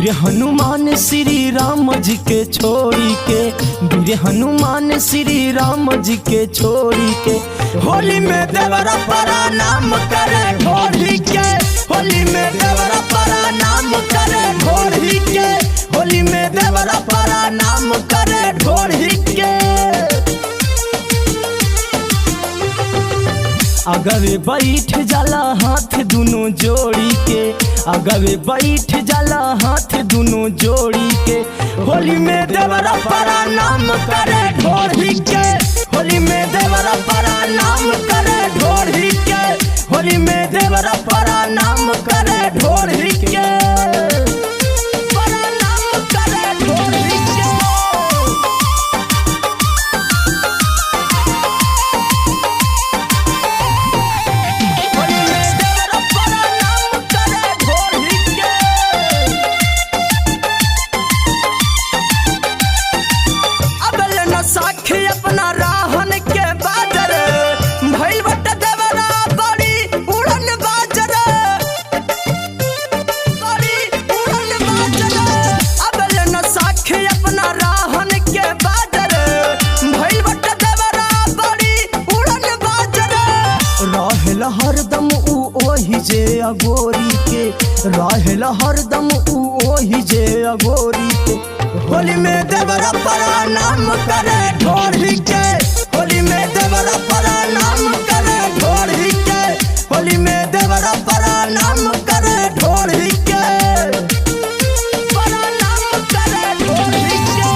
वीर हनुमान श्री राम जी के छोड़ी के, वीर हनुमान श्री राम जी के छोड़ी के, होली में देवरा प्रणाम करे ढोली के, होली में देवरा प्रणाम करे ढोली के, होली में देवरा प्रणाम करे ढोली के। अगवे बैठ जाला हाथ दोनों जोड़ी के, अगवे बैठ जाला हाथ दोनों जोड़ी के, होली में देवरा प्रणाम करे ढोली के, होली में देवरा प्रणाम करे ढोली के, होली में देवरा प्रणाम करे ढोली के, प्रणाम करे ढोली के। साखी अपना राहन के बाजर भइल बट देवरा बड़ी उड़न बाजर, बड़ी उड़न बाजर। अबल न साखी अपना राहन के बाजर भइल बट देवरा बड़ी उड़न बाजर। रहेल हरदम उ ओही जे अगोरी के, रहेल हरदम उ ओही जे अगोरी के, होली में देवरा प्रणाम करे ढोली के, होली में देवरा प्रणाम करे ढोली के, होली में देवरा प्रणाम करे ढोली के, प्रणाम करे ढोली के।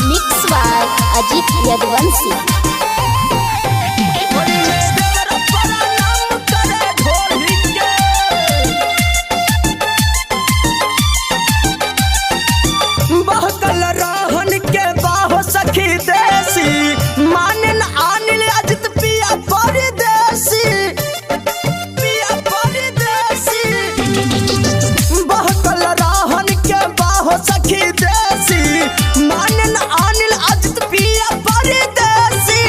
Mix by Ajit Yaduvanshi. बहकल राहन के बाहो सखी देसी, मानन आनिल अजित पिया परदेसी, पिया परदेसी। बहकल राहन के बाहो सखी देसी, मानन आनिल अजित पिया परदेसी।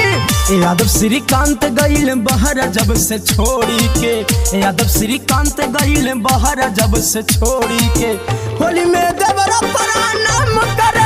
यादव श्रीकांत गइल बहरा जब से छोड़ी के, यादव श्रीकांत गइल बहरा जब से छोड़ी के, होली में देवरा प्रणाम करे